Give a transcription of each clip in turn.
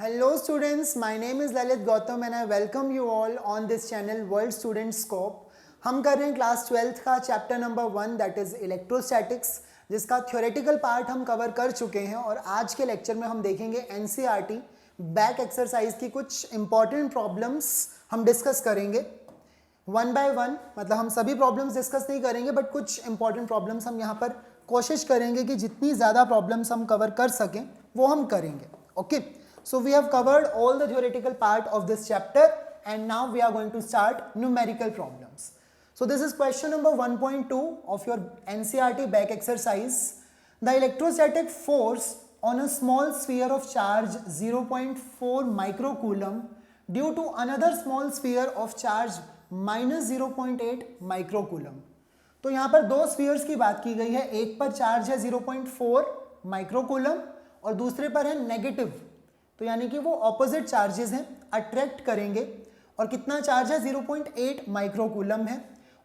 Hello students, my name is Lalit Gautam and I welcome you all on this channel World Student Scope. हम कर रहे हैं class 12th का chapter number 1 that is electrostatics, जिसका theoretical part हम cover कर चुके हैं और आज के लेक्चर में हम देखेंगे एनसीईआरटी बैक एक्सरसाइज की कुछ इंपॉर्टेंट प्रॉब्लम्स हम डिस्कस करेंगे वन बाय वन. मतलब हम सभी प्रॉब्लम्स डिस्कस नहीं करेंगे बट कुछ इंपॉर्टेंट प्रॉब्लम्स हम यहाँ पर कोशिश करेंगे कि जितनी ज़्यादा प्रॉब्लम्स हम कवर कर सकें वो हम करेंगे. Okay, so we have covered all the theoretical part of this chapter and now we are going to start numerical problems. So this is question number 1.2 of your NCERT back exercise. The electrostatic force on a small sphere of charge 0.4 microcoulomb due to another small sphere of charge minus 0.8 microcoulomb. तो यहाँ पर दो spheres की बात की गई है, एक पर चार्ज है 0.4 माइक्रोकूलम और दूसरे पर है नेगेटिव, तो यानी कि वो ऑपोजिट चार्जेस हैं, अट्रैक्ट करेंगे. और कितना चार्ज है 0.8 माइक्रोकूलम है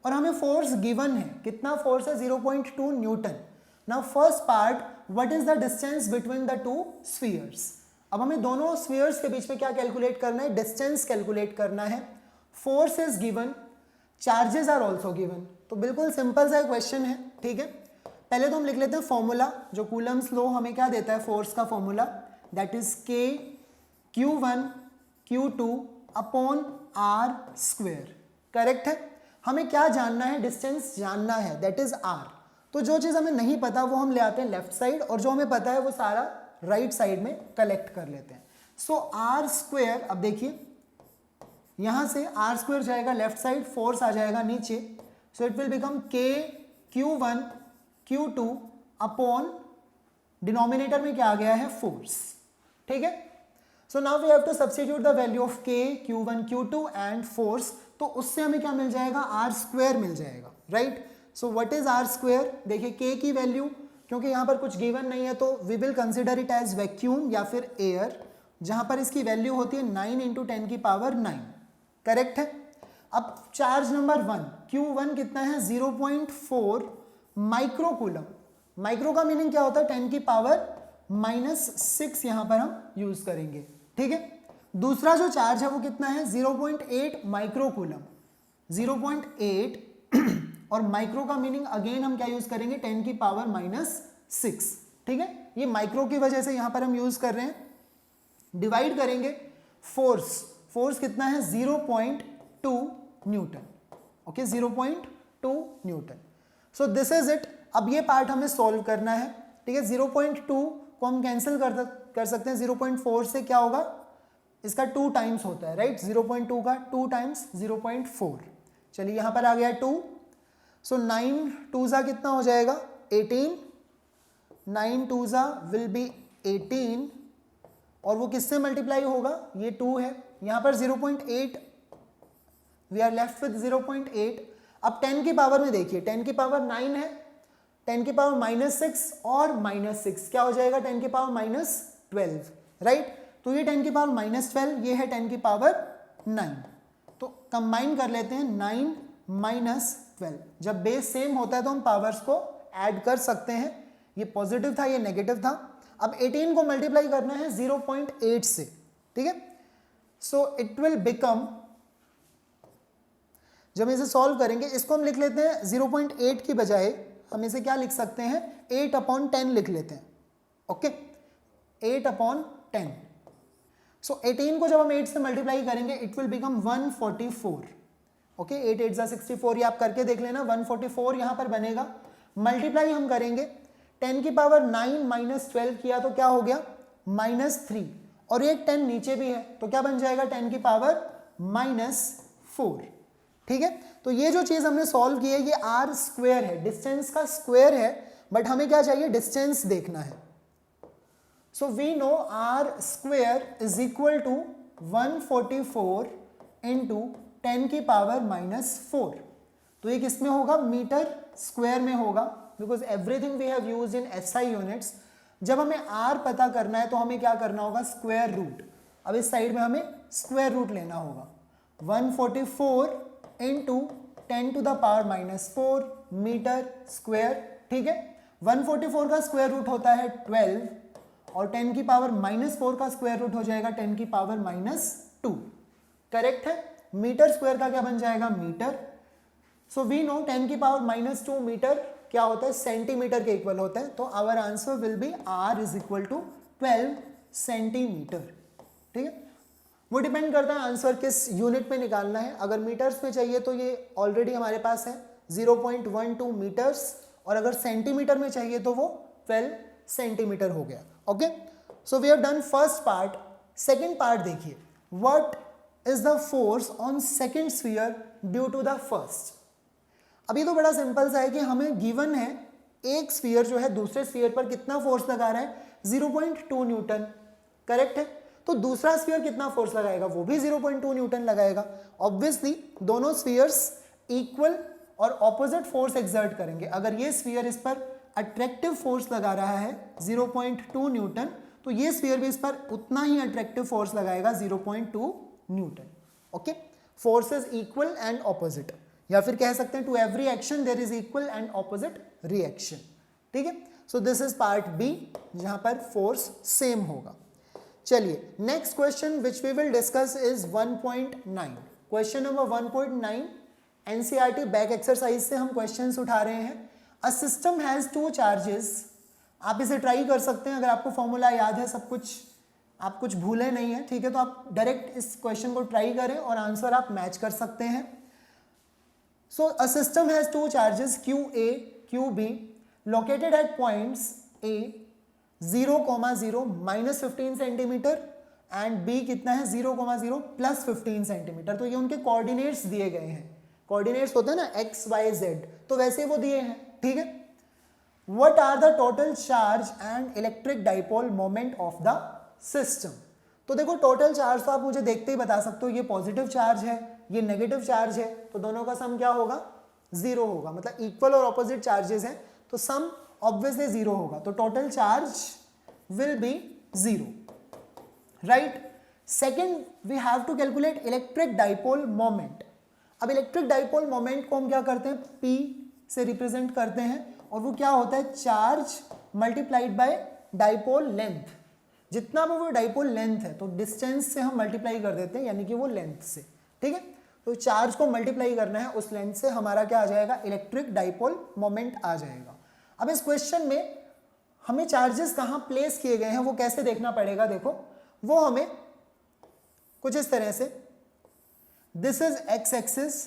और हमें फोर्स गिवन है, कितना फोर्स है 0.2 Newton. Now first part, what is the distance between the two spheres. अब हमें दोनों स्फीयर्स के बीच में क्या कैलकुलेट करना है, डिस्टेंस कैलकुलेट करना है. Force is given, charges are also given. तो बिल्कुल सिंपल सा क्वेश्चन है. ठीक है, पहले तो हम लिख लेते हैं फॉर्मूला. जो कूलम्स लॉ हमें क्या देता है, फोर्स का formula, that is K Q1 Q2 upon R square. Correct है. हमें क्या जानना है, डिस्टेंस जानना है, दैट इज R. तो जो चीज़ हमें नहीं पता वो हम ले आते हैं लेफ्ट साइड और जो हमें पता है वो सारा राइट साइड में कलेक्ट कर लेते हैं. सो R स्क्वेयर, अब देखिए यहाँ से R स्क्वेयर जाएगा लेफ्ट साइड, फोर्स आ जाएगा नीचे. So it will become K Q1 Q2 upon denominator में क्या आ गया है, फोर्स. ठीक है. So now we have to substitute the value of K Q1 Q2 and force. तो उससे हमें क्या मिल जाएगा, R स्क्वेयर मिल जाएगा. Right. So what is R square. देखिए K की वैल्यू, क्योंकि यहाँ पर कुछ गिवन नहीं है तो we will consider it as vacuum या फिर एयर, जहाँ पर इसकी वैल्यू होती है 9 × 10 की पावर 9. करेक्ट है. अब चार्ज नंबर 1 Q1 कितना है, 0.4 माइक्रोकूलम. माइक्रो का मीनिंग क्या होता है, 10 की पावर -6 यहाँ पर हम यूज करेंगे. ठीक है. दूसरा जो चार्ज है वो कितना है, 0.8 माइक्रोकूलम. 0.8 और माइक्रो का मीनिंग अगेन हम क्या यूज करेंगे, 10 की पावर -6. ठीक है. ये माइक्रो की वजह से यहाँ पर हम यूज कर रहे हैं. डिवाइड करेंगे फोर्स. फोर्स कितना है, 0.2 newton. Okay, 0.2 Newton. So this is it. अब ये पार्ट हमें सॉल्व करना है. ठीक है. 0.2 को हम कैंसिल कर सकते हैं. 0.4 से क्या होगा, इसका 2 टाइम्स होता है. राइट. 0.2 का 2 टाइम्स 0.4. चलिए यहाँ पर आ गया 2. सो 9 2 कितना हो जाएगा, 18. 9 2 विल बी 18 और वो किससे मल्टीप्लाई होगा, ये 2 है. यहाँ पर 0.8, वी आर लेफ्ट विद 0.8. अब 10 की पावर में देखिए, 10 की पावर 9 है, 10 की पावर -6 और -6 क्या हो जाएगा, 10 की पावर -12. राइट. तो ये 10 की पावर -12, ये है 10 की पावर 9. तो कंबाइन कर लेते हैं 9 - 12. जब बेस सेम होता है तो हम पावर्स को ऐड कर सकते हैं. ये पॉजिटिव था, ये नेगेटिव था. अब 18 को मल्टीप्लाई करना है 0.8 से. ठीक है. सो इट विल बिकम, जब इसे सॉल्व करेंगे इसको हम लिख लेते हैं 0.8 की बजाय हम इसे क्या लिख सकते हैं, 8/10 लिख लेते हैं. ओके, 8/10. सो 18 को जब हम 8 से मल्टीप्लाई करेंगे इट विल बिकम 144. ओके, 8 8 64, ये आप करके देख लेना. 144 यहाँ पर बनेगा. मल्टीप्लाई हम करेंगे 10 की पावर 9 - 12 किया तो क्या हो गया, -3 और एक 10 नीचे भी है तो क्या बन जाएगा, 10 की पावर -4. ठीक है. तो ये जो चीज हमने सॉल्व की है ये R स्क्वेयर है, डिस्टेंस का स्क्वेयर है, बट हमें क्या चाहिए, डिस्टेंस देखना है. So we know R square is equal to 144 × 10 की पावर -4. तो ये किस में होगा, मीटर स्क्वायर में होगा, because everything we have used in SI units. जब हमें R पता करना है तो हमें क्या करना होगा, स्क्वायर रूट. अब इस साइड में हमें स्क्वायर रूट लेना होगा. 144 × 10⁻⁻4 मीटर स्क्वायर. ठीक है. 144 का स्क्वायर रूट होता है 12 और 10 की पावर -4 का स्क्वायर रूट हो जाएगा 10 की पावर -2। करेक्ट है। मीटर स्क्वायर का क्या बन जाएगा, मीटर। सो वी नो 10 की पावर -2 मीटर क्या होता है, सेंटीमीटर के इक्वल होता है। तो our answer will be r is equal to 12 centimeter. ठीक है, वो डिपेंड करता है आंसर किस यूनिट में निकालना है। अगर मीटर्स में चाहिए तो ये ऑलरेडी हमारे पास है 0.12 मीटर्स, और अगर सेंटीमीटर में चाहिए तो वो 12 सेंटीमीटर हो गया। Okay, so we have done first part. Second part देखिए, what is the force on second sphere due to the first. अभी तो बड़ा सिंपल सा है कि हमें गिवन है एक स्फीयर जो है दूसरे स्फीयर पर कितना फोर्स लगा रहा है, 0.2 न्यूटन। करेक्ट है। तो दूसरा स्फीयर कितना फोर्स लगाएगा, वो भी 0.2 न्यूटन लगाएगा। ऑब्वियसली दोनों स्फीयर्स इक्वल और ऑपोजिट फोर्स एक्सर्ट करेंगे। अगर ये स्फीयर इस पर अट्रैक्टिव फोर्स लगा रहा है 0.2 न्यूटन, तो ये स्फीयर भी इस पर उतना ही अट्रैक्टिव फोर्स लगाएगा 0.2 newton. Okay, force is equal and opposite, या फिर कह सकते हैं to every action there is equal and opposite reaction. ठीक है, so this is part B जहां पर फोर्स सेम होगा। चलिए next question which we will discuss is 1.9। Question number 1.9 NCERT back exercise से हम क्वेश्चंस उठा रहे हैं। A system has 2 charges. आप इसे ट्राई कर सकते हैं, अगर आपको फॉर्मूला याद है, सब कुछ आप कुछ भूले नहीं है, ठीक है, तो आप डायरेक्ट इस क्वेश्चन को ट्राई करें और आंसर आप मैच कर सकते हैं। So a system has 2 charges QA QB located at points A 0,0 -15 centimetre and B कितना है 0,0 +15 सेंटीमीटर। तो ये उनके कोऑर्डिनेट्स दिए गए हैं। कोऑर्डिनेट्स होते हैं ना x y z, तो वैसे वो दिए हैं। ठीक है, what are the total charge and electric dipole moment of the system. तो देखो टोटल चार्ज तो आप मुझे देखते ही बता सकते हो, ये पॉजिटिव चार्ज है, ये नेगेटिव चार्ज है, तो दोनों का सम क्या होगा, 0 होगा। मतलब इक्वल और ऑपोजिट चार्जेस हैं तो सम ऑब्वियसली 0 होगा। तो total charge will be 0, right. Second we have to calculate electric dipole moment. अब इलेक्ट्रिक डाइपोल मोमेंट को हम क्या करते हैं, P से रिप्रेजेंट करते हैं, और वो क्या होता है, charge multiplied by dipole length. जितना भी वो डाइपोल लेंथ है तो डिस्टेंस से हम मल्टीप्लाई कर देते हैं, यानी कि वो लेंथ से। ठीक है, तो चार्ज को मल्टीप्लाई करना है उस लेंथ से, हमारा क्या आ जाएगा, इलेक्ट्रिक डाइपोल मोमेंट आ जाएगा। अब इस क्वेश्चन में हमें चार्जेस कहाँ प्लेस किए गए हैं वो कैसे देखना पड़ेगा। देखो वो हमें कुछ इस तरह से, this is x axis,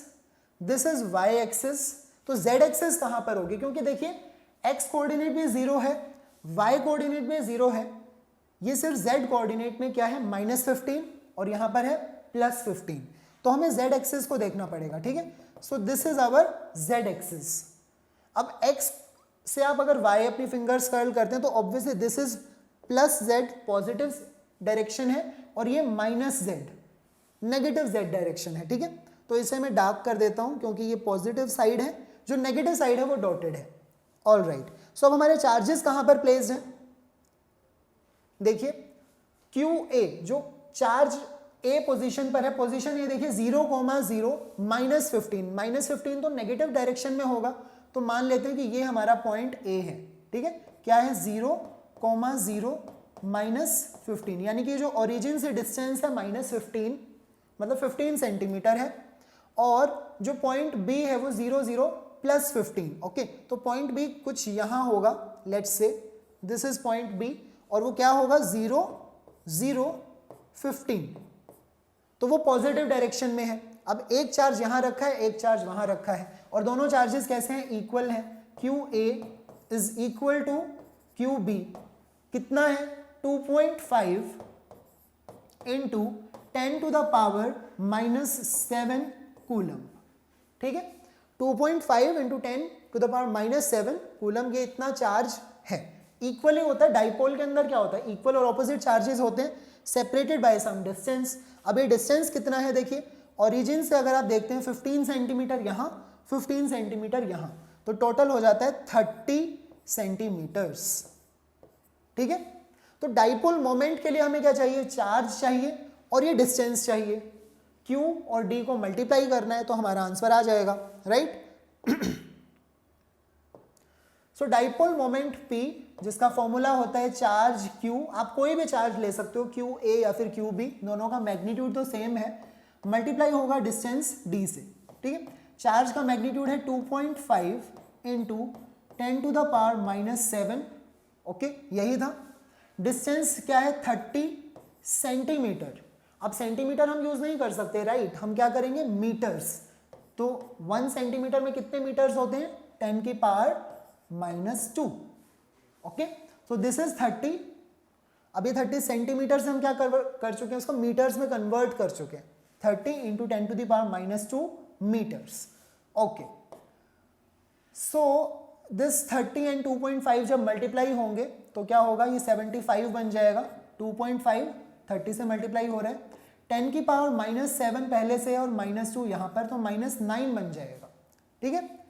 this is y axis, तो z एक्सिस कहाँ पर होगी, क्योंकि देखिए x कोऑर्डिनेट भी 0 है, y कोऑर्डिनेट भी 0 है, ये सिर्फ z कोऑर्डिनेट में क्या है, -15, और यहाँ पर है +15। तो हमें z एक्सिस को देखना पड़ेगा। ठीक है, so this is our z axis. अब x से आप अगर y अपनी फिंगर्स कर्ल करते हैं तो obviously this is +z positive direction है, और ये -z नेगेटिव z डायरेक्शन है। ठीक है, तो इसे मैं डार्क कर देता हूं क्योंकि ये पॉजिटिव साइड है, जो नेगेटिव साइड है वो डॉटेड है। ऑल राइट, सो अब हमारे चार्जेस कहां पर प्लेस्ड हैं, देखिए QA जो चार्ज A पोजीशन पर है, पोजीशन ये देखिए 0,0 -15, -15 तो नेगेटिव डायरेक्शन में होगा, तो मान लेते हैं कि ये हमारा पॉइंट A है। ठीक है, क्या है, 0,0 -15, यानी कि जो ओरिजिन से डिस्टेंस है -15, मतलब 15 सेंटीमीटर है, और जो पॉइंट B है वो 0,0 +15। ओके, तो पॉइंट B कुछ यहाँ होगा, let's say this is point B, और वो क्या होगा 0,0 15, तो वो पॉजिटिव डायरेक्शन में है। अब एक चार्ज यहाँ रखा है, एक चार्ज वहाँ रखा है, और दोनों चार्जेस कैसे हैं, इक्वल हैं। QA is equal to QB कितना है, 2.5 into 10 to the power -7 coulomb. ठीक है, 2.5 into 10 to the power -7 coulomb, ये इतना चार्ज है। इक्वल ही होता है, डाइपोल के अंदर क्या होता है, इक्वल और ऑपोजिट चार्जेस होते हैं, सेपरेटेड बाय सम डिस्टेंस। अब ये डिस्टेंस कितना है, देखिए ओरिजिन से अगर आप देखते हैं 15 सेंटीमीटर यहाँ, 15 सेंटीमीटर यहाँ, तो टोटल हो जाता है 30 सेंटीमीटर्स। ठीक है, तो डाइपोल मोमेंट के लिए हमें क्या चाहिए, चार्ज चाहिए और ये डिस्टेंस चाहिए। Q और D को मल्टीप्लाई करना है तो हमारा आंसर आ जाएगा, राइट। सो डाइपोल मोमेंट P जिसका फॉर्मूला होता है चार्ज Q, आप कोई भी चार्ज ले सकते हो, QA या फिर QB, दोनों का मैग्नीट्यूड तो सेम है, मल्टीप्लाई होगा डिस्टेंस D से, ठीक है। चार्ज का मैग्नीट्यूड है 2.5 इंटू 10⁻⁻7, ओके, यही था। डिस्टेंस क्या है 30 सेंटीमीटर। अब सेंटीमीटर हम यूज नहीं कर सकते, राइट, हम क्या करेंगे मीटर्स। तो 1 सेंटीमीटर में कितने मीटर्स होते हैं, 10⁻⁻2, ओके। So this is 30। अभी 30 सेंटीमीटर से हम क्या कर चुके हैं, उसको मीटर्स में कन्वर्ट कर चुके हैं, 30 into 10⁻⁻2 meters, okay. So this 30 and 2.5 जब मल्टीप्लाई होंगे तो क्या होगा, ये 75 बन जाएगा। 2.5 30 से मल्टीप्लाई हो रहा है, 10⁻⁻7 पहले से और -2 यहाँ पर, तो -9 बन जाएगा, ठीक है।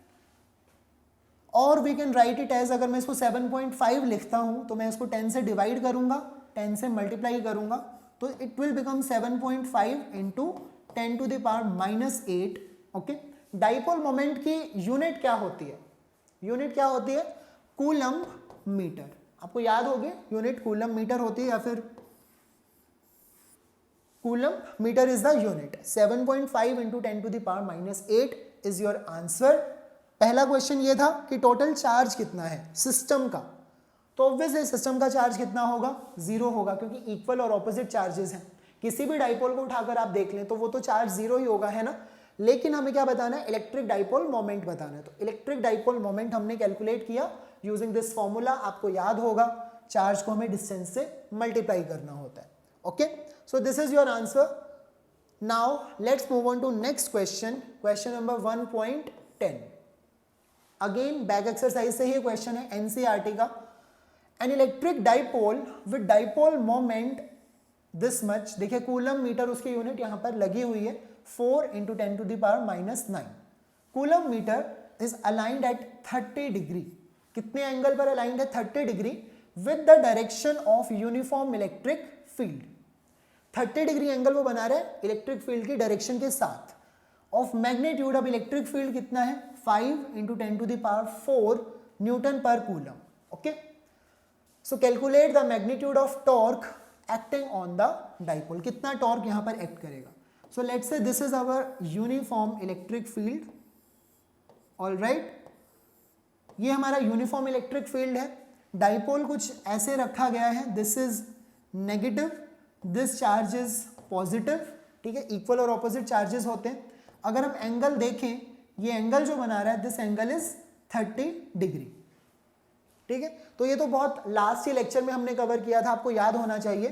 और we can write it as, अगर मैं इसको 7.5 लिखता हूँ तो मैं इसको 10 से डिवाइड करूँगा, 10 से मल्टीप्लाई करूँगा, तो it will become 7.5 into 10⁻⁻8, okay. Dipole moment की यूनिट क्या होती है, यूनिट क्या होती है, कूलम्ब मीटर। आपको याद होगी यूनिट कूलम्ब मीटर होती है, या फिर coulomb meter is the unit. 7.5 into 10⁻⁸ is your answer. पहला क्वेश्चन ये था कि टोटल चार्ज कितना है सिस्टम का, तो ऑब्वियसली सिस्टम का चार्ज कितना होगा, 0 होगा, क्योंकि इक्वल और ऑपोजिट चार्जेस हैं। किसी भी डाइपोल को उठाकर आप देख लें तो वो तो चार्ज 0 ही होगा, है ना। लेकिन हमें क्या बताना है, इलेक्ट्रिक डाइपोल मोमेंट बताना है। तो इलेक्ट्रिक डाइपोल मोमेंट हमने कैलकुलेट किया यूजिंग दिस फॉर्मूला। आपको याद होगा चार्ज को हमें डिस्टेंस से मल्टीप्लाई करना होता है, okay. So this is your answer. Now let's move on to next question, question number 1.10। Again back exercise से ही क्वेश्चन है, एनसीईआरटी का। An electric dipole with dipole moment this much, देखिए कूलम मीटर उसकी unit यहां पर लगी हुई है, 4 into 10⁻⁹। Coulomb meter is aligned at 30 degree, कितने एंगल पर अलाइंड है, 30 degree, with the direction of uniform electric field. 30 degree angle वो बना रहे हैं इलेक्ट्रिक फील्ड की डायरेक्शन के साथ। ऑफ मैग्नीट्यूड, अब इलेक्ट्रिक फील्ड कितना है, 5 इंटू 10⁴ न्यूटन पर coulomb, okay. So calculate the magnitude of torque acting on the dipole, कितना टॉर्क यहां पर एक्ट करेगा। So let's say this is our uniform electric field, all right, ये हमारा यूनिफॉर्म इलेक्ट्रिक फील्ड है। डाइपोल कुछ ऐसे रखा गया है, this is negative, this charge is positive, ठीक है, इक्वल और ऑपोजिट चार्जेस होते हैं। अगर हम एंगल देखें, ये एंगल जो बना रहा है, दिस एंगल इज 30 डिग्री, ठीक है। तो ये तो बहुत लास्ट ही लेक्चर में हमने कवर किया था, आपको याद होना चाहिए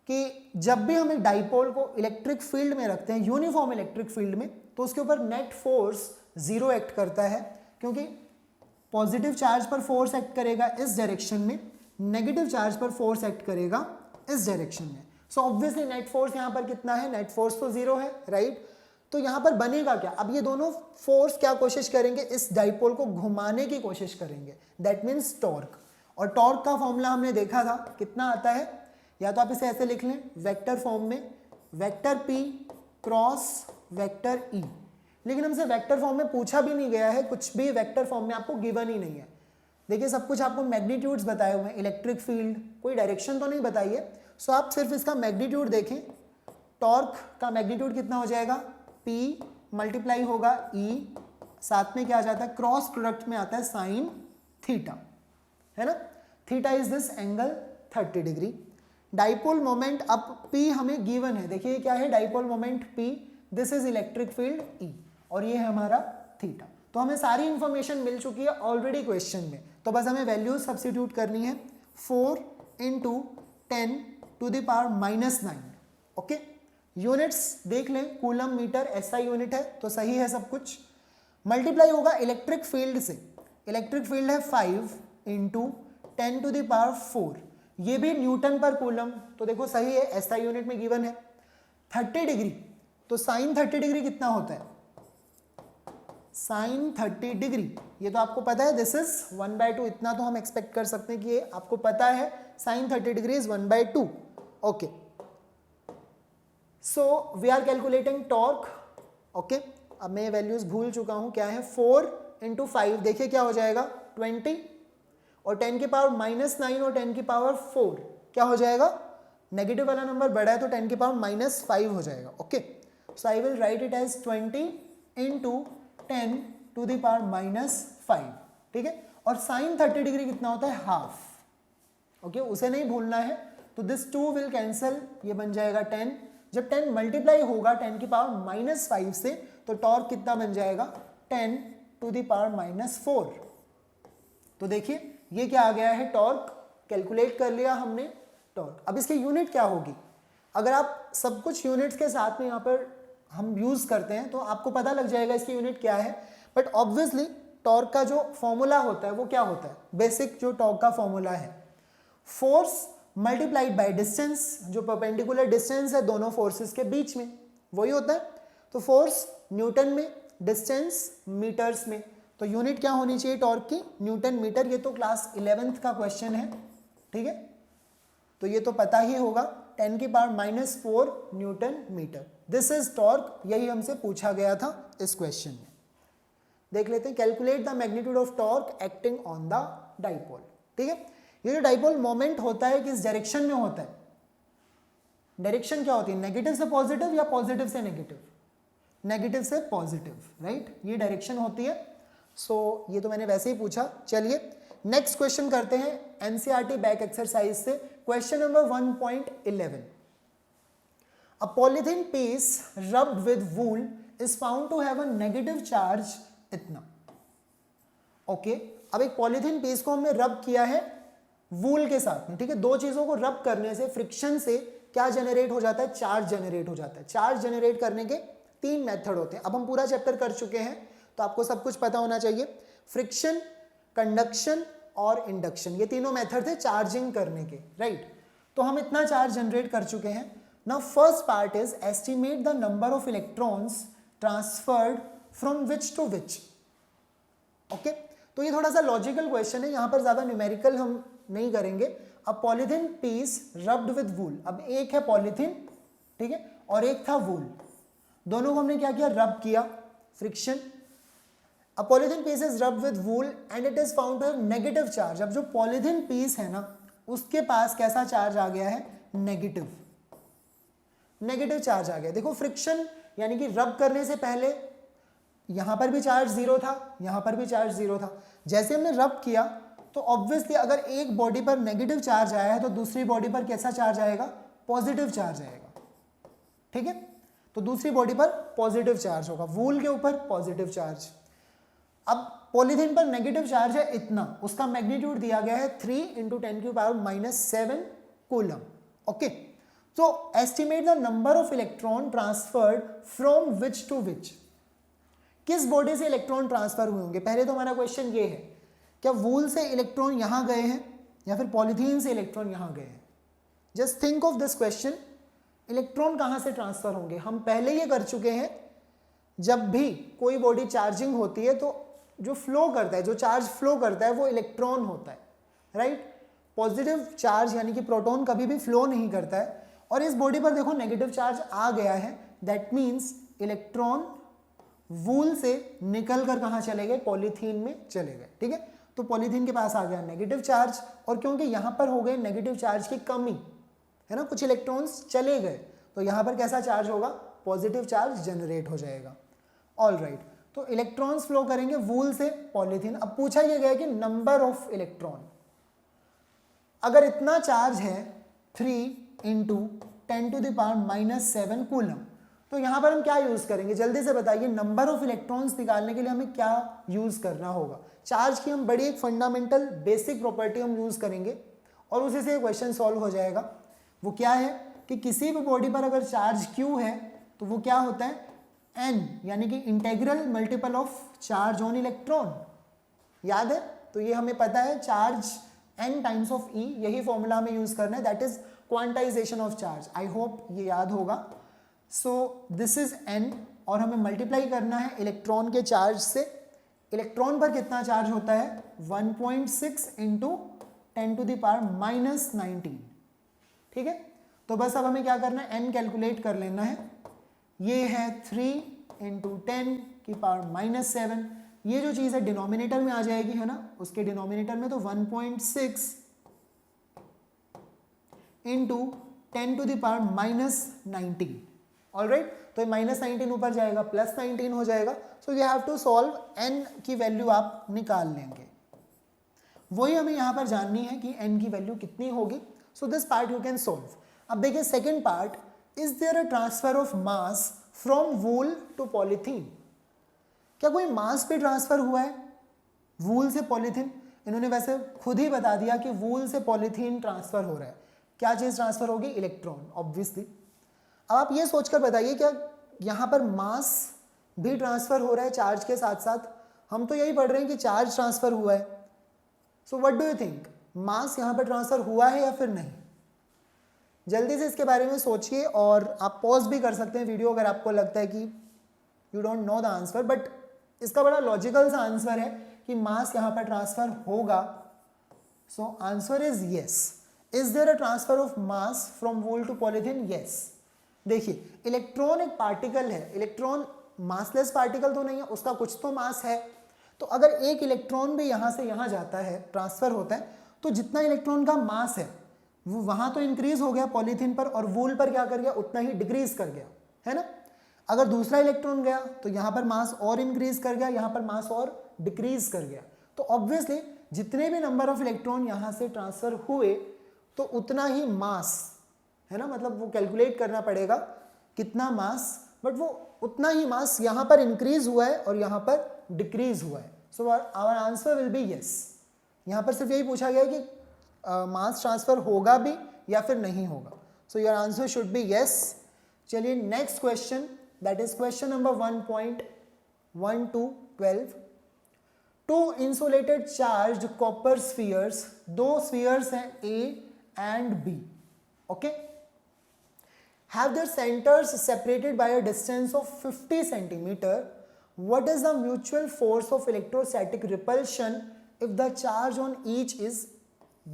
कि जब भी हम एक डाइपोल को इलेक्ट्रिक फील्ड में रखते हैं, यूनिफॉर्म इलेक्ट्रिक फील्ड में, तो उसके ऊपर नेट फोर्स 0 एक्ट करता है, क्योंकि पॉजिटिव चार्ज पर फोर्स एक्ट करेगा इस डायरेक्शन में, नेगेटिव चार्ज पर फोर्स एक्ट करेगा इस डायरेक्शन में। सो ऑब्वियसली नेट फोर्स यहाँ पर कितना है, नेट फोर्स तो 0 है, राइट। तो यहाँ पर बनेगा क्या, अब ये दोनों फोर्स क्या कोशिश करेंगे, इस डाइपोल को घुमाने की कोशिश करेंगे, दैट मीन्स टॉर्क। और टॉर्क का फॉर्मूला हमने देखा था, कितना आता है, या तो आप इसे ऐसे लिख लें वेक्टर फॉर्म में, vector P cross vector E। लेकिन हमसे वेक्टर फॉर्म में पूछा भी नहीं गया है, कुछ भी वेक्टर फॉर्म में आपको गिवन ही नहीं है। देखिए सब कुछ आपको मैग्नीट्यूड्स बताए हुए हैं, इलेक्ट्रिक फील्ड, कोई डायरेक्शन तो नहीं बताई है। सो आप सिर्फ इसका मैग्नीट्यूड देखें, टॉर्क का मैग्नीट्यूड कितना हो जाएगा, P मल्टीप्लाई होगा E, साथ में क्या आ जाता है, क्रॉस प्रोडक्ट में आता है साइन थीटा, है ना। Theta is this angle 30 degree. Dipole moment, अब P हमें गिवन है, देखिए क्या है dipole moment P, this is electric field E, और ये है हमारा थीटा। तो हमें सारी इंफॉर्मेशन मिल चुकी है ऑलरेडी क्वेश्चन में, तो बस हमें वैल्यूज सब्स्टिट्यूट करनी है, 4 इंटू 10⁻⁹, ओके। यूनिट्स देख लें, कूलम मीटर SI यूनिट है, तो सही है सब कुछ। मल्टीप्लाई होगा इलेक्ट्रिक फील्ड से, इलेक्ट्रिक फील्ड है 5 इंटू 10⁴, ये भी न्यूटन पर कूलम, तो देखो सही है, SI यूनिट में गिवन है। 30 डिग्री, तो साइन 30 डिग्री कितना होता है, साइन 30 डिग्री, ये तो आपको पता है, दिस इज 1/2, इतना तो हम एक्सपेक्ट कर सकते हैं कि ये आपको पता है, sine 30 degree is 1/2, okay. So we are calculating torque, okay. अब मैं वैल्यूज भूल चुका हूं क्या है, 4 इंटू 5, देखिए क्या हो जाएगा, 20, और 10 की पावर -9 और 10 की पावर 4 क्या हो जाएगा, नेगेटिव वाला नंबर बड़ा है तो 10 की पावर -5 हो जाएगा. Okay, so I will write it as 20 into 10 to the power -5. ठीक है, और साइन 30 डिग्री कितना होता है, हाफ. ओके, उसे नहीं भूलना है. तो दिस 2 विल कैंसल, ये बन जाएगा 10. जब 10 मल्टीप्लाई होगा 10 की पावर -5 से तो टॉर्क कितना बन जाएगा, 10 टू द पावर -4. तो देखिए ये क्या आ गया है, टॉर्क. कैलकुलेट कर लिया हमने टॉर्क. अब इसकी यूनिट क्या होगी, अगर आप सब कुछ यूनिट्स के साथ में यहाँ पर हम यूज करते हैं तो आपको पता लग जाएगा इसकी यूनिट क्या है. बट ऑब्वियसली टॉर्क का जो फॉर्मूला होता है वो क्या होता है, बेसिक जो टॉर्क का फॉर्मूला है, फोर्स मल्टीप्लाइड बाय डिस्टेंस, जो परपेंडिकुलर डिस्टेंस है दोनों फोर्सेस के बीच में, वही होता है. तो फोर्स न्यूटन में, डिस्टेंस मीटर्स में. तो यूनिट क्या होनी चाहिए टॉर्क की, न्यूटन मीटर. ये तो क्लास 11th का क्वेश्चन है. ठीक है, तो ये तो पता ही होगा, 10 की power -4 newton meter. This is torque. यही हमसे पूछा गया था इस क्वेश्चन में. देख लेते हैं, calculate the magnitude of torque acting on the dipole. ठीक है, ये जो डाइपोल मोमेंट होता है किस डायरेक्शन में होता है, डायरेक्शन क्या होती है, नेगेटिव से पॉजिटिव या पॉजिटिव से नेगेटिव, नेगेटिव से पॉजिटिव, राइट, ये डायरेक्शन होती है. सो ये तो मैंने वैसे ही पूछा. चलिए नेक्स्ट क्वेश्चन करते हैं एनसीईआरटी बैक एक्सरसाइज से. Question number 1.11. A polythene piece rubbed with wool is found to have a negative charge इतना. ओके, अब एक पॉलीथीन पीस को हमने रब किया है वूल के साथ में. ठीक है, दो चीजों को रब करने से, फ्रिक्शन से क्या जनरेट हो जाता है, चार्ज जनरेट हो जाता है. चार्ज जनरेट करने के 3 मेथड होते हैं. अब हम पूरा चैप्टर कर चुके हैं तो आपको सब कुछ पता होना चाहिए. फ्रिक्शन, कंडक्शन और इंडक्शन, ये तीनों मेथड थे चार्जिंग करने के, राइट. तो हम इतना चार्ज जनरेट कर चुके हैं. Now first part is estimate the number of electrons transferred from which to which. Okay, तो ये थोड़ा सा लॉजिकल क्वेश्चन है, यहां पर ज्यादा न्यूमेरिकल हम नहीं करेंगे. अब पॉलीथीन पीस रब्ड विद वूल, अब एक है पॉलीथीन, ठीक है, और एक था वूल. दोनों को हमने क्या किया, रब किया, friction. A polythene piece is rubbed with wool and it is found to have negative charge. अब जो पॉलीथीन पीस है ना उसके पास कैसा चार्ज आ गया है, नेगेटिव, नेगेटिव चार्ज आ गया. देखो फ्रिक्शन यानी कि रब करने से पहले यहां पर भी चार्ज 0 था, यहां पर भी चार्ज 0 था. जैसे हमने रब किया तो ऑब्वियसली अगर एक बॉडी पर नेगेटिव चार्ज आया है तो दूसरी बॉडी पर कैसा चार्ज आएगा, पॉजिटिव चार्ज आएगा. ठीक है, तो दूसरी बॉडी पर पॉजिटिव चार्ज होगा, वूल के ऊपर पॉजिटिव चार्ज. अब पॉलीथीन पर नेगेटिव चार्ज है इतना, उसका मैग्नीट्यूड दिया गया है 3 × 10 की पावर -7 कूलम. ओके, तो estimate the number of electron transferred from which to which. किस बॉडी से इलेक्ट्रॉन ट्रांसफर हुए होंगे. पहले तो हमारा क्वेश्चन ये है, क्या वूल से इलेक्ट्रॉन यहां गए हैं या फिर पॉलीथीन से इलेक्ट्रॉन यहां गए हैं. Just think of this question, electron कहां से ट्रांसफर होंगे. हम पहले ये कर चुके हैं, जब भी कोई बॉडी चार्जिंग होती है तो जो फ्लो करता है, जो चार्ज फ्लो करता है वो इलेक्ट्रॉन होता है, राइट. पॉजिटिव चार्ज यानी कि प्रोटॉन कभी भी फ्लो नहीं करता है. और इस बॉडी पर देखो नेगेटिव चार्ज आ गया है, दैट मीन्स इलेक्ट्रॉन वूल से निकल कर कहाँ चले गए, पॉलीथीन में चले गए. ठीक है, तो पॉलीथीन के पास आ गया नेगेटिव चार्ज, और क्योंकि यहाँ पर हो गए नेगेटिव चार्ज की कमी है ना, कुछ इलेक्ट्रॉन्स चले गए, तो यहाँ पर कैसा चार्ज होगा, पॉजिटिव चार्ज जनरेट हो जाएगा. ऑल राइट, तो इलेक्ट्रॉन्स फ्लो करेंगे वूल से पॉलीथीन. अब पूछा यह गया कि नंबर ऑफ इलेक्ट्रॉन, अगर इतना चार्ज है 3 × 10 टू द पावर -7 कूलम, तो यहां पर हम क्या यूज करेंगे, जल्दी से बताइए. नंबर ऑफ इलेक्ट्रॉन्स निकालने के लिए हमें क्या यूज करना होगा. चार्ज की हम बड़ी एक फंडामेंटल बेसिक प्रॉपर्टी हम यूज करेंगे और उसी से क्वेश्चन सॉल्व हो जाएगा. वो क्या है कि किसी भी बॉडी पर अगर चार्ज Q है तो वो क्या होता है, n, यानी कि integral multiple of charge on electron. याद है, तो ये हमें पता है, charge n times of E, यही फॉर्मूला हमें यूज करना है, that is quantization of charge. I hope ये याद होगा. सो दिस इज n और हमें मल्टीप्लाई करना है इलेक्ट्रॉन के चार्ज से. इलेक्ट्रॉन पर कितना चार्ज होता है, 1.6 × 10 टू द पावर -19. ठीक है, तो बस अब हमें क्या करना है, n कैलकुलेट कर लेना है. ये है 3 × 10 की पावर -7, ये जो चीज़ है डिनोमिनेटर में आ जाएगी, है ना, उसके डिनोमिनेटर में, तो 1.6 इंटू 10⁻⁻19। ऑलराइट, तो -19 ऊपर जाएगा, +19 हो जाएगा। So you have to solve, n की वैल्यू आप निकाल लेंगे। वही हमें यहाँ पर जाननी है कि n की वैल्यू कितनी होगी। So this part you can solve. अब देखिए second part, is there a transfer of mass from wool to polythene. क्या कोई मास पे ट्रांसफर हुआ है वूल से पॉलीथीन? इन्होंने वैसे खुद ही बता दिया कि वूल से पॉलीथीन ट्रांसफर हो रहा है। क्या चीज़ ट्रांसफर होगी? Electron, obviously. अब आप ये सोचकर बताइए, क्या यहाँ पर मास भी ट्रांसफर हो रहा है चार्ज के साथ साथ? हम तो यही पढ़ रहे हैं कि चार्ज ट्रांसफर हुआ है। So what do you think, mass यहाँ पर ट्रांसफर हुआ है या फिर नहीं? जल्दी से इसके बारे में सोचिए, और आप पॉज भी कर सकते हैं वीडियो अगर आपको लगता है कि you don't know the answer, but इसका बड़ा लॉजिकल सा आंसर है कि मास यहाँ पर ट्रांसफर होगा। So answer is yes. Is there a transfer of mass from wool to polythene? Yes. देखिए इलेक्ट्रॉन एक पार्टिकल है, इलेक्ट्रॉन मासलेस पार्टिकल तो नहीं है, उसका कुछ तो मास है। तो अगर एक इलेक्ट्रॉन भी यहाँ से यहाँ जाता है, ट्रांसफर होता है, तो जितना इलेक्ट्रॉन का मास है वो वहाँ तो इंक्रीज हो गया पॉलीथीन पर, और वूल पर क्या कर गया? उतना ही डिक्रीज कर गया, है ना। अगर दूसरा इलेक्ट्रॉन गया तो यहाँ पर मास और इंक्रीज कर गया, यहाँ पर मास और डिक्रीज कर गया। तो ऑब्वियसली जितने भी नंबर ऑफ इलेक्ट्रॉन यहाँ से ट्रांसफर हुए तो उतना ही मास, है ना, मतलब वो कैलकुलेट करना पड़ेगा कितना मास, बट वो उतना ही मास यहाँ पर इंक्रीज हुआ है और यहाँ पर डिक्रीज हुआ है। So our answer will be yes. यहाँ पर सिर्फ यही पूछा गया है कि मास ट्रांसफर होगा भी या फिर नहीं होगा। So your answer should be yes. चलिए next question, that is question number 1.1 to 12। Two insulated charge copper spheres, दो स्फीयर्स हैं A and B, okay, have their centers separated by a distance of 50 centimeter. What is the mutual force of electrostatic repulsion if the charge on each is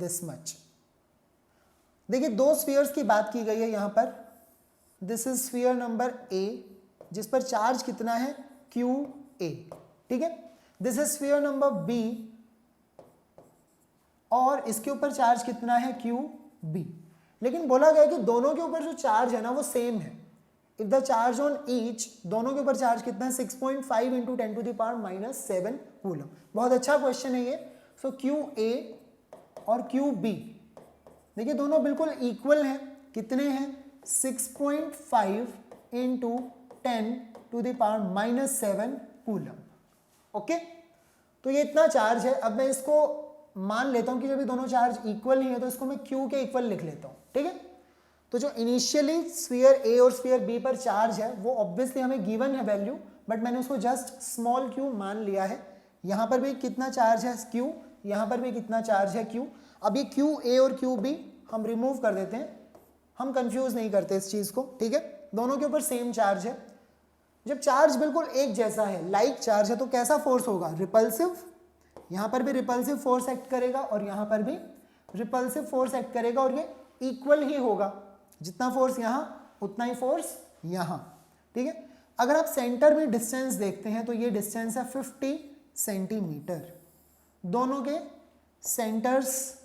this much? देखिए दो spheres की बात की गई है यहाँ पर। This is sphere number A जिस पर चार्ज कितना है? QA, ठीक है। This is sphere number B और इसके ऊपर चार्ज कितना है? QB। लेकिन बोला गया कि दोनों के ऊपर जो चार्ज है ना वो सेम है। If the charge on each, दोनों के ऊपर चार्ज कितना है? 6.5 इंटू 10⁻⁷ कूलम। बहुत अच्छा क्वेश्चन है ये। सो QA और QB देखिए दोनों बिल्कुल इक्वल हैं। कितने हैं? 6.5 इंटू 10⁻⁷ कूलम, ओके। तो ये इतना चार्ज है। अब मैं इसको मान लेता हूं कि जब ये दोनों चार्ज इक्वल ही है तो इसको मैं Q के इक्वल लिख लेता हूं, ठीक है। तो जो इनिशियली स्फीयर A और स्फीयर B पर चार्ज है वो ऑब्वियसली हमें गिवन है वैल्यू, बट मैंने उसको जस्ट स्मॉल q मान लिया है। यहां पर भी कितना चार्ज है? Q। यहां पर भी कितना चार्ज है? Q। अब ये QA और QB हम रिमूव कर देते हैं, हम कंफ्यूज नहीं करते इस चीज को, ठीक है। दोनों के ऊपर सेम चार्ज है। जब चार्ज बिल्कुल एक जैसा है, लाइक चार्ज है, तो कैसा फोर्स होगा? रिपल्सिव। यहाँ पर भी रिपल्सिव फोर्स एक्ट करेगा और यहाँ पर भी रिपल्सिव फोर्स एक्ट करेगा, और ये इक्वल ही होगा। जितना फोर्स यहाँ उतना ही फोर्स यहाँ, ठीक है। अगर आप सेंटर में डिस्टेंस देखते हैं तो ये डिस्टेंस है 50 सेंटीमीटर। दोनों के सेंटर्स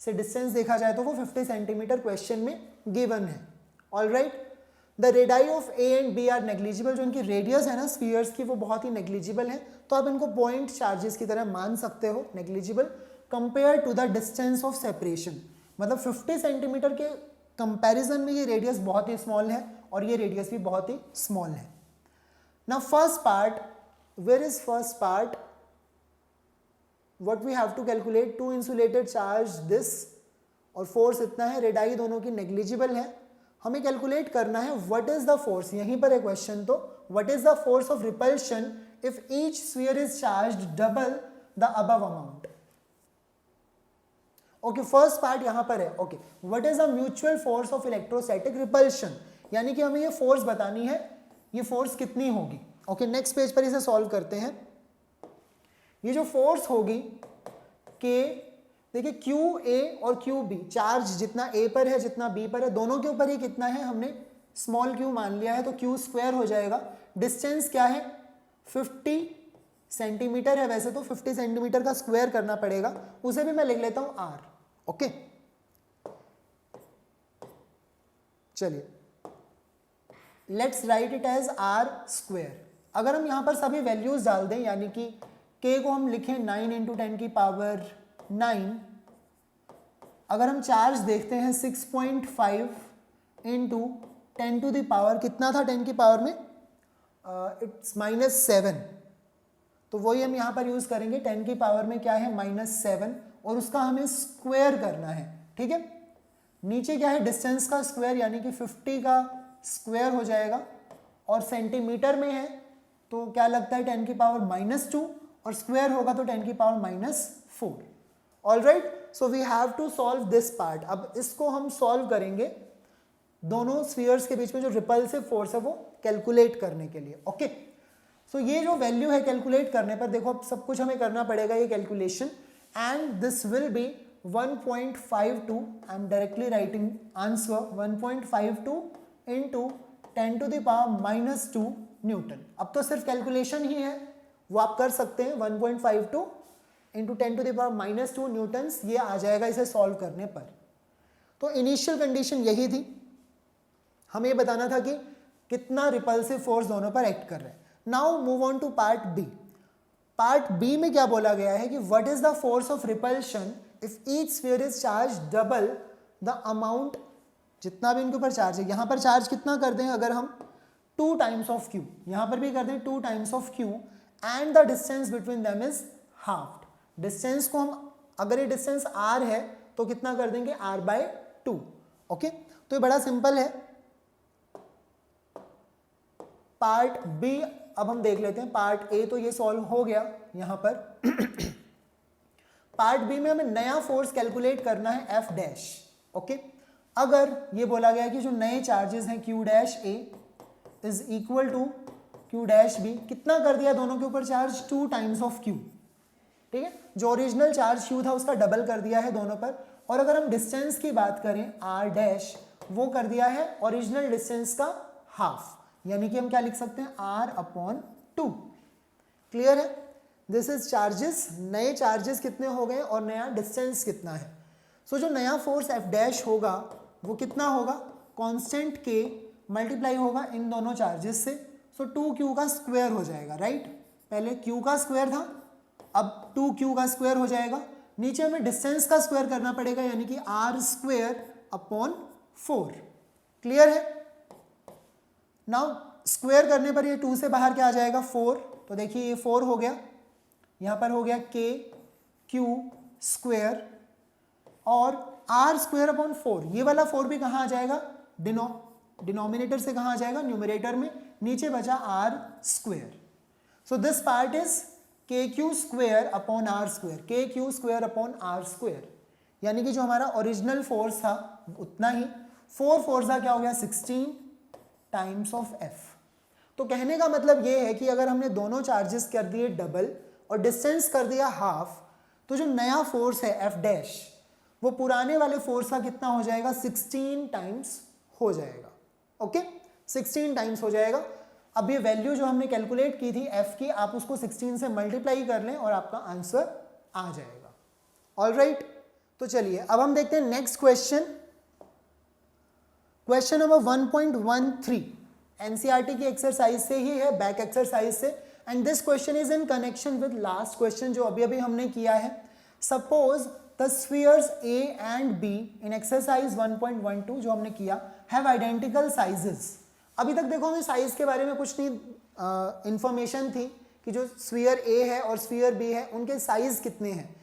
से डिस्टेंस देखा जाए तो वो 50 सेंटीमीटर क्वेश्चन में गिवन है। All right, the radii of A and B are negligible. जो इनकी रेडियस है ना स्फीयर्स की वो बहुत ही नेग्लिजिबल है, तो आप इनको पॉइंट चार्जेस की तरह मान सकते हो, negligible, compare to the distance of separation. मतलब 50 सेंटीमीटर के कंपैरिजन में ये रेडियस बहुत ही स्मॉल है और ये रेडियस भी बहुत ही स्मॉल है। Now first part, where is first part? What we have to calculate, to insulated charge this, और फोर्स इतना है, रेडियाई दोनों की नेग्लिजिबल है। हमें कैलकुलेट करना है व्हाट इज द फोर्स। यहीं पर है क्वेश्चन, तो what is the force of repulsion if each sphere is charged double the above amount. Okay, first part यहां पर है। Okay, what is the mutual force of electrostatic repulsion, यानी कि हमें ये फोर्स बतानी है, ये फोर्स कितनी होगी। ओके, नेक्स्ट पेज पर इसे सॉल्व करते हैं। ये जो फोर्स होगी के, देखिए QA और QB, चार्ज जितना A पर है जितना B पर है, दोनों के ऊपर ही कितना है? हमने स्मॉल q मान लिया है, तो Q स्क्वायर हो जाएगा। डिस्टेंस क्या है? 50 सेंटीमीटर है वैसे तो 50 सेंटीमीटर का स्क्वायर करना पड़ेगा, उसे भी मैं लिख लेता हूं r। ओके चलिए let's write it as r square. अगर हम यहां पर सभी वैल्यूज डाल दें, यानी कि k को हम लिखें 9 इंटू 10 की पावर 9, अगर हम चार्ज देखते हैं 6.5 इंटू 10 टू द पावर, कितना था 10 की पावर में, इट्स -7, तो वही हम यहाँ पर यूज़ करेंगे। 10 की पावर में क्या है -7 और उसका हमें स्क्वायर करना है, ठीक है। नीचे क्या है डिस्टेंस का स्क्वायर, यानी कि 50 का स्क्वायर हो जाएगा, और सेंटीमीटर में है तो क्या लगता है 10 की पावर -2 और स्क्वायर होगा तो 10 की power -4। All right, so we have to solve this part. अब इसको हम सॉल्व करेंगे दोनों स्फीयर्स के बीच में जो रिपल्सिव फोर्स है वो कैलकुलेट करने के लिए। ओके सो ये जो वैल्यू है कैलकुलेट करने पर, देखो अब सब कुछ हमें करना पड़ेगा ये calculation, and this will be 1.52, I am directly writing answer 1.52 into 10 to the power -2 newton. अब तो सिर्फ कैलकुलेशन ही है, वो आप कर सकते हैं। 1.52 into 10 to the power -2 newtons ये आ जाएगा इसे सॉल्व करने पर। तो इनिशियल कंडीशन यही थी, हमें ये बताना था कि कितना रिपल्सिव फोर्स दोनों पर एक्ट कर रहे हैं। Now move on to part B. Part B में क्या बोला गया है कि what is the force of repulsion if each sphere is charge double the amount, जितना भी इनके ऊपर चार्ज है। यहां पर चार्ज कितना कर दें, अगर हम 2 टाइम्स ऑफ क्यू, यहां पर भी कर दें 2 times of Q, and the distance between them is half. Distance को हम, अगर ये डिस्टेंस r है तो कितना कर देंगे r/2। ओके तो ये बड़ा सिंपल है। पार्ट बी अब हम देख लेते हैं। पार्ट ए तो ये सॉल्व हो गया यहां पर। पार्ट बी में हमें नया फोर्स कैलकुलेट करना है F डैश। ओके अगर ये बोला गया कि जो नए चार्जेस हैं Q dash A is equal to Q dash B, कितना कर दिया दोनों के ऊपर चार्ज 2 टाइम्स ऑफ Q, ठीक है। जो ओरिजिनल चार्ज Q था उसका डबल कर दिया है दोनों पर। और अगर हम डिस्टेंस की बात करें R डैश, वो कर दिया है ओरिजिनल डिस्टेंस का हाफ, यानी कि हम क्या लिख सकते हैं R/2। क्लियर है, दिस इज चार्जेस। नए चार्जेस कितने हो गए और नया डिस्टेंस कितना है। सो जो नया फोर्स F डैश होगा वो कितना होगा, कांस्टेंट K मल्टीप्लाई होगा इन दोनों चार्जेस से। सो 2Q का स्क्वायर हो जाएगा, राइट। पहले Q का स्क्वायर था, अब 2Q का स्क्वायर हो जाएगा। नीचे हमें डिस्टेंस का स्क्वायर करना पड़ेगा, यानी कि R²/4। क्लियर है। नाउ स्क्वायर करने पर ये 2 से बाहर क्या आ जाएगा 4, तो देखिए ये 4 हो गया, यहाँ पर हो गया KQ स्क्वायर, और R²/4, ये वाला 4 भी कहाँ आ जाएगा, डिनोमिनेटर से कहाँ आ जाएगा, न्यूमरेटर में। नीचे बचा R²। So this part is KQ²/R², KQ²/R², यानी कि जो हमारा ओरिजिनल फोर्स था उतना ही, 4 4 क्या हो गया 16 टाइम्स ऑफ F। तो कहने का मतलब ये है कि अगर हमने दोनों चार्जेस कर दिए डबल और डिस्टेंस कर दिया हाफ, तो जो नया फोर्स है F डैश वो पुराने वाले फोर्स का कितना हो जाएगा 16 टाइम्स हो जाएगा। ओके 16 टाइम्स हो जाएगा। अब ये वैल्यू जो हमने कैलकुलेट की थी F की, आप उसको 16 से मल्टीप्लाई कर लें और आपका आंसर आ जाएगा। ऑलराइट, तो चलिए अब हम देखते हैं next question. Question number 1.13 NCERT की एक्सरसाइज से ही है, बैक एक्सरसाइज से, and this question is in connection with last question जो अभी अभी हमने किया है। Suppose the spheres A and B in exercise 1.12 जो हमने किया हैव आइडेंटिकल साइजेस। अभी तक देखो हमें साइज के बारे में कुछ नहीं इंफॉर्मेशन थी कि जो स्फीयर A है और स्फीयर B है उनके साइज कितने हैं,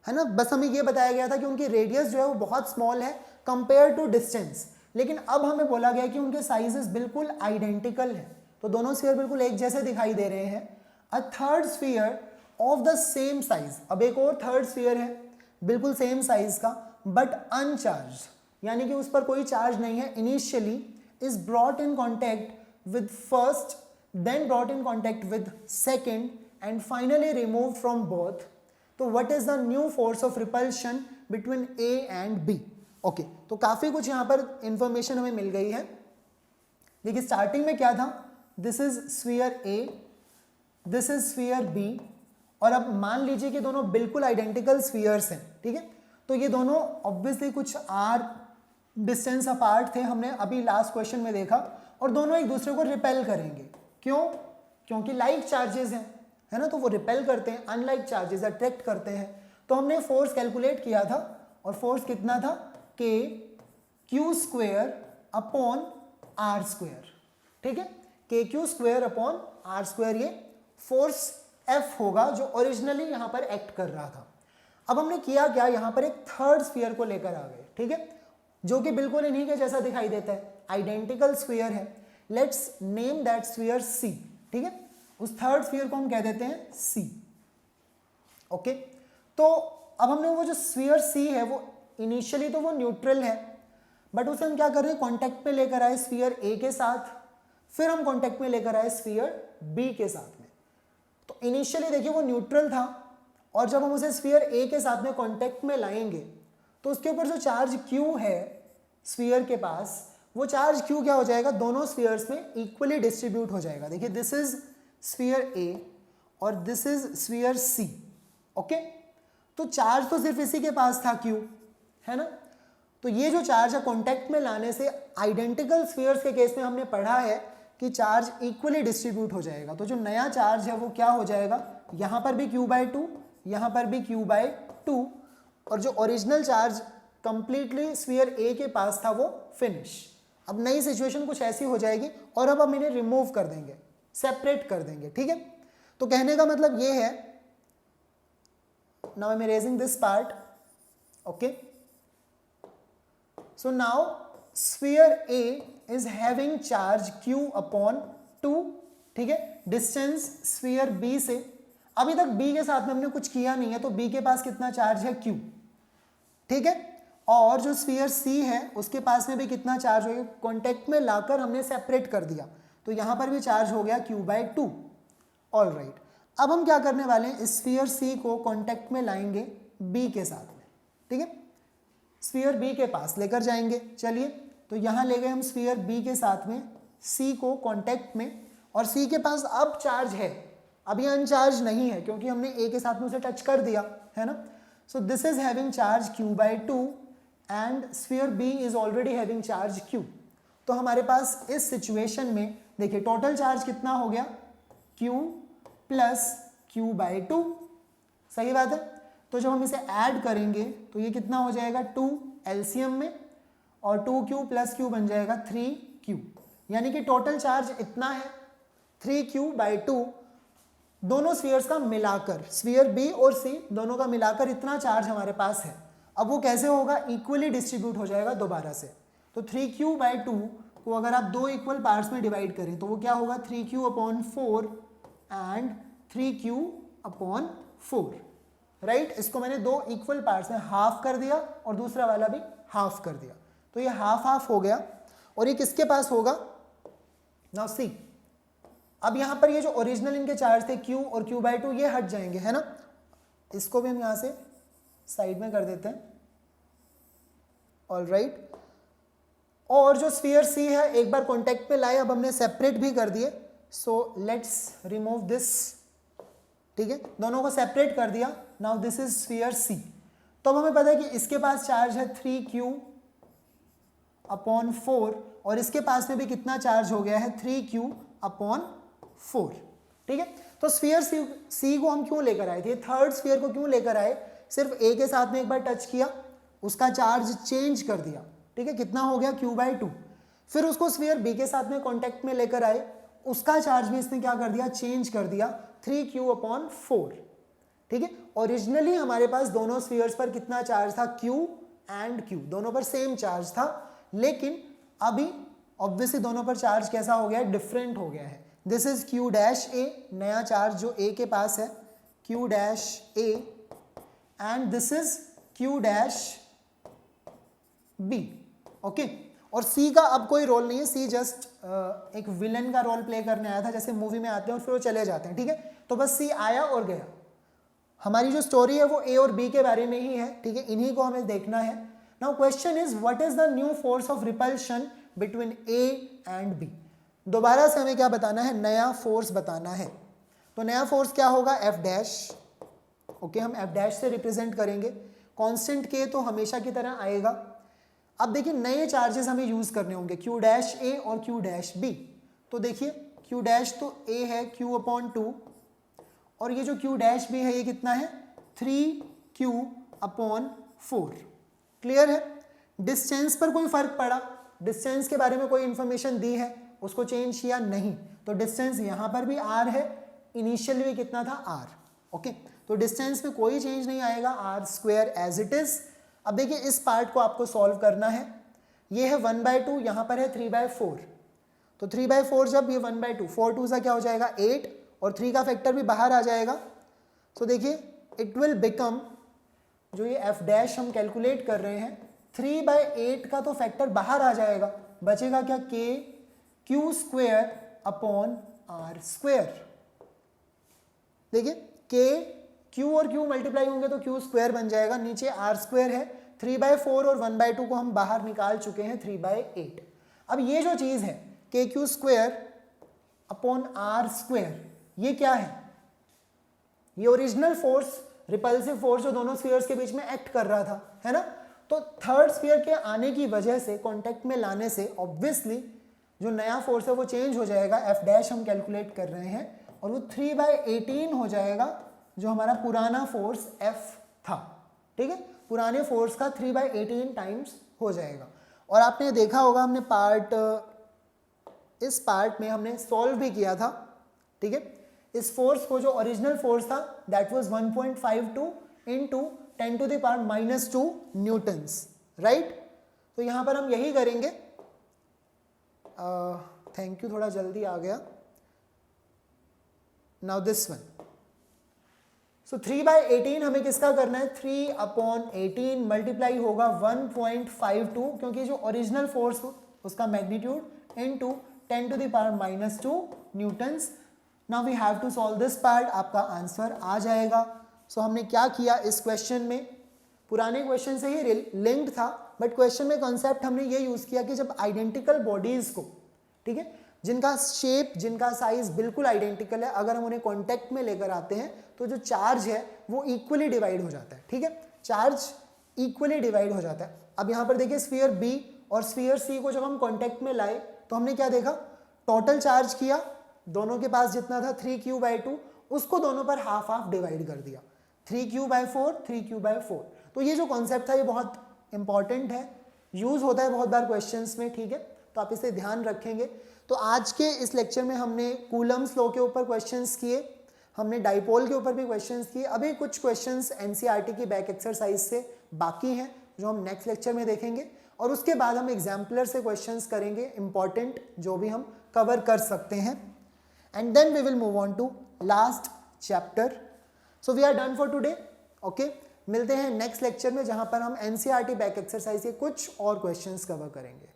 है ना। बस हमें ये बताया गया था कि उनकी रेडियस जो है वो बहुत स्मॉल है कंपेयर टू डिस्टेंस। लेकिन अब हमें बोला गया कि उनके साइजेस बिल्कुल आइडेंटिकल है, तो दोनों स्फीयर बिल्कुल एक जैसे दिखाई दे रहे हैं। A third sphere of the same size, अब एक और थर्ड स्फीयर है बिल्कुल सेम साइज का बट अनचार्ज, यानी कि उस पर कोई चार्ज नहीं है initially, is brought in contact with first, then brought in contact with second and finally remove from both. तो what is the new force of repulsion between A and B। Okay तो काफी कुछ यहां पर information हमें मिल गई है। देखिए स्टार्टिंग में क्या था, this is sphere A, this is sphere B, और अब मान लीजिए कि दोनों बिल्कुल आइडेंटिकल स्फीयर्स हैं, ठीक है, तो ये दोनों ऑब्वियसली कुछ आर डिस्टेंस अपार्ट थे, हमने अभी लास्ट क्वेश्चन में देखा, और दोनों एक दूसरे को रिपेल करेंगे। क्यों? क्योंकि लाइक चार्जेस हैं, है ना, तो वो रिपेल करते हैं, अनलाइक चार्जेस अट्रैक्ट करते हैं। तो हमने फोर्स कैलकुलेट किया था, और फोर्स कितना था, K Q square upon R square, ठीक है, K Q square upon R square, ये फोर्स एफ होगा जो ओरिजिनली यहां पर एक्ट कर रहा था। अब हमने किया क्या, यहां पर एक थर्ड स्फीयर को लेकर आ गए, ठीक है, जो कि बिल्कुल इन्हीं के जैसा दिखाई देता है, आइडेंटिकल स्फीयर है। लेट्स नेम दैट स्फीयर सी, ठीक है, उस थर्ड स्फीयर को हम कह देते हैं सी। ओके, तो अब हमने वो जो स्फीयर सी है वो इनिशियली तो वो न्यूट्रल है, बट उसे हम क्या कर रहे हैं, कॉन्टेक्ट में लेकर आए स्फीयर ए के साथ, फिर हम कॉन्टेक्ट में लेकर आए स्फीयर बी के साथ में। तो इनिशियली देखिए वो न्यूट्रल था, और जब हम उसे स्फीयर ए के साथ में कॉन्टेक्ट में लाएंगे तो उसके ऊपर जो चार्ज क्यू है स्फीयर के पास, वो चार्ज क्यू क्या हो जाएगा, दोनों स्फीयर्स में इक्वली डिस्ट्रीब्यूट हो जाएगा। देखिए दिस इज स्फीयर ए और this is sphere C. Okay, तो चार्ज तो सिर्फ इसी के पास था क्यू, है ना, तो ये जो चार्ज है कॉन्टेक्ट में लाने से आइडेंटिकल स्फीयर्स के केस में हमने पढ़ा है कि चार्ज इक्वली डिस्ट्रीब्यूट हो जाएगा। तो जो नया चार्ज है वो क्या हो जाएगा, यहां पर भी Q/2, यहां पर भी Q/2, और जो ओरिजिनल चार्ज कंप्लीटली स्फीयर ए के पास था वो फिनिश। अब नई सिचुएशन कुछ ऐसी हो जाएगी, और अब हम इन्हें रिमूव कर देंगे, सेपरेट कर देंगे, ठीक है। तो कहने का मतलब ये है, now I am erasing this part. Okay, so now sphere A is having charge Q upon 2, ठीक है, डिस्टेंस स्फीयर बी से। अभी तक बी के साथ में हमने कुछ किया नहीं है, तो बी के पास कितना चार्ज है, Q, ठीक है, और जो स्फीयर सी है उसके पास में भी कितना चार्ज हो गया, कॉन्टेक्ट में लाकर हमने सेपरेट कर दिया, तो यहां पर भी चार्ज हो गया Q/2। ऑल राइट, अब हम क्या करने वाले हैं, स्फीयर सी को कॉन्टेक्ट में लाएंगे बी के साथ में, ठीक है, स्फीयर बी के पास लेकर जाएंगे। चलिए, तो यहां ले गए हम स्फीयर बी के साथ में सी को कॉन्टेक्ट में, और सी के पास अब चार्ज है, अभी अनचार्ज नहीं है क्योंकि हमने ए के साथ में उसे टच कर दिया, है ना। So this is having charge Q/2 and sphere B is already having charge Q। तो हमारे पास इस सिचुएशन में देखिए टोटल चार्ज कितना हो गया, Q प्लस Q/2, सही बात है। तो जब हम इसे ऐड करेंगे तो ये कितना हो जाएगा, 2 एलसीएम में, और 2Q प्लस Q बन जाएगा 3Q, यानी कि टोटल चार्ज इतना है 3Q/2, दोनों स्फीयर्स का मिलाकर, स्फीयर बी और सी दोनों का मिलाकर इतना चार्ज हमारे पास है। अब वो कैसे होगा, इक्वली डिस्ट्रीब्यूट हो जाएगा दोबारा से। तो 3Q/2 को अगर आप दो इक्वल पार्ट्स में डिवाइड करें तो वो क्या होगा, 3Q/4 एंड 3Q/4, राइट। इसको मैंने दो इक्वल पार्ट्स में हाफ कर दिया और दूसरा वाला भी हाफ कर दिया, तो ये हाफ हाफ हो गया, और ये किसके पास होगा, नाउ सी। अब यहां पर ये जो ओरिजिनल इनके चार्ज थे Q और Q/2 ये हट जाएंगे, है ना, इसको भी हम यहां से साइड में कर देते हैं। ऑल राइट, और जो स्फीयर सी है एक बार कॉन्टेक्ट में लाए, अब हमने सेपरेट भी कर दिए, सो लेट्स रिमूव दिस, ठीक है, दोनों को सेपरेट कर दिया। नाउ दिस इज स्फीयर सी। तो अब हमें पता है कि इसके पास चार्ज है 3Q/4, और इसके पास में भी कितना चार्ज हो गया है, 3Q/4, ठीक है। तो स्फीयर सी को हम क्यों लेकर आए थे, थर्ड स्फीयर को क्यों लेकर आए, सिर्फ ए के साथ में एक बार टच किया, उसका चार्ज चेंज कर दिया, ठीक है, कितना हो गया, Q/2। फिर उसको स्फीयर बी के साथ में कॉन्टेक्ट में लेकर आए, उसका चार्ज भी इसने क्या कर दिया, चेंज कर दिया, 3Q/4, ठीक है। ओरिजिनली हमारे पास दोनों स्फीयर्स पर कितना चार्ज था, Q एंड Q, दोनों पर सेम चार्ज था, लेकिन अभी ऑब्वियसली दोनों पर चार्ज कैसा हो गया है, डिफरेंट हो गया है। दिस इज Q'(A), नया चार्ज जो A के पास है, Q'(A), and this is Q'(B), okay. और C का अब कोई रोल नहीं है, C जस्ट एक विलन का रोल प्ले करने आया था, जैसे मूवी में आते हैं और फिर वो चले जाते हैं, ठीक है। तो बस C आया और गया। हमारी जो स्टोरी है वो A और B के बारे में ही है, ठीक है, इन्हीं को हमें देखना है। Now question is what is the new force of repulsion between A and B। दोबारा से हमें क्या बताना है, नया फोर्स बताना है। तो नया फोर्स क्या होगा, एफ डैश। ओके, हम एफ डैश से रिप्रेजेंट करेंगे। कांस्टेंट के तो हमेशा की तरह आएगा। अब देखिए नए चार्जेस हमें यूज करने होंगे, क्यू डैश ए और क्यू डैश बी। तो देखिए क्यू डैश तो ए है क्यू अपॉन 2, और ये जो क्यू डैश बी है ये कितना है, 3q अपॉन 4। क्लियर है। डिस्टेंस पर कोई फर्क पड़ा, डिस्टेंस के बारे में कोई इंफॉर्मेशन दी है, उसको चेंज किया नहीं, तो डिस्टेंस यहां पर भी r है, इनिशियल भी कितना था r। ओके, तो डिस्टेंस में कोई चेंज नहीं आएगा, r square as it is. अब देखिए इस पार्ट को आपको सॉल्व करना है। ये है 1/2, यहां पर है 3/4। तो 3/4 जब ये 1/2, 4 2 सा क्या हो जाएगा 8, और 3 का फैक्टर भी बाहर आ जाएगा। तो देखिए इट विल बिकम, जो ये एफ डैश हम कैलकुलेट कर रहे हैं, 3/8 का तो फैक्टर बाहर आ जाएगा, बचेगा क्या, K Q square upon R square. देखिए के क्यू और क्यू मल्टीप्लाई होंगे तो क्यू स्क्वायर बन जाएगा, नीचे आर स्क्वायर है। 3/4 और 1/2 को हम बाहर निकाल चुके हैं 3/8। अब ये जो चीज है K Q square upon R square, ये क्या है, ये ओरिजिनल फोर्स, रिपल्सिव फोर्स जो दोनों स्फीयर्स के बीच में एक्ट कर रहा था, है ना। तो थर्ड स्फीयर के आने की वजह से, कांटेक्ट में लाने से ऑब्वियसली जो नया फोर्स है वो चेंज हो जाएगा। एफ डैश हम कैलकुलेट कर रहे हैं और वो 3/18 हो जाएगा, जो हमारा पुराना फोर्स एफ था। ठीक है, पुराने फोर्स का 3/18 टाइम्स हो जाएगा। और आपने देखा होगा हमने इस पार्ट में हमने सॉल्व भी किया था। ठीक है, इस फोर्स को, जो ओरिजिनल फोर्स था that was 1.52 into 10⁻⁻2 Newton's, right. तो यहां पर हम यही करेंगे। थैंक यू, थोड़ा जल्दी आ गया। नाउ दिस वन, सो 3/18 हमें किसका करना है, 3/18 मल्टीप्लाई होगा 1.52, क्योंकि जो ओरिजिनल फोर्स उसका magnitude into 10⁻⁻2 newtons. Now we have to solve this part, आपका आंसर आ जाएगा। सो हमने क्या किया इस क्वेश्चन में, पुराने क्वेश्चन से ही लिंक्ड था, बट क्वेश्चन में कॉन्सेप्ट हमने ये यूज किया कि जब आइडेंटिकल बॉडीज को, ठीक है, जिनका शेप, जिनका साइज बिल्कुल आइडेंटिकल है, अगर हम उन्हें कॉन्टेक्ट में लेकर आते हैं तो जो चार्ज है वो इक्वली डिवाइड हो जाता है। ठीक है, चार्ज इक्वली डिवाइड हो जाता है। अब यहाँ पर देखिए स्फीयर बी और स्फीयर सी को जब हम कॉन्टेक्ट में लाए तो हमने क्या देखा, टोटल चार्ज किया, दोनों के पास जितना था 3q/2, उसको दोनों पर हाफ हाफ डिवाइड कर दिया, 3q/4 3q/4। तो ये जो कॉन्सेप्ट था ये बहुत इंपॉर्टेंट है, यूज होता है बहुत बार क्वेश्चंस में। ठीक है, तो आप इसे ध्यान रखेंगे। तो आज के इस लेक्चर में हमने कूलम्स लॉ के ऊपर क्वेश्चंस किए, हमने डाइपोल के ऊपर भी क्वेश्चंस किए। अभी कुछ क्वेश्चंस एनसीईआरटी की बैक एक्सरसाइज से बाकी हैं जो हम नेक्स्ट लेक्चर में देखेंगे, और उसके बाद हम एग्जाम्पलर से क्वेश्चंस करेंगे इंपॉर्टेंट, जो भी हम कवर कर सकते हैं, and then we will move on to last chapter. So we are done for today. Okay, मिलते हैं नेक्स्ट लेक्चर में जहां पर हम एनसीईआरटी बैक एक्सरसाइज के कुछ और क्वेश्चंस कवर करेंगे।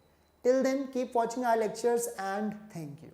Till then keep watching our lectures and thank you.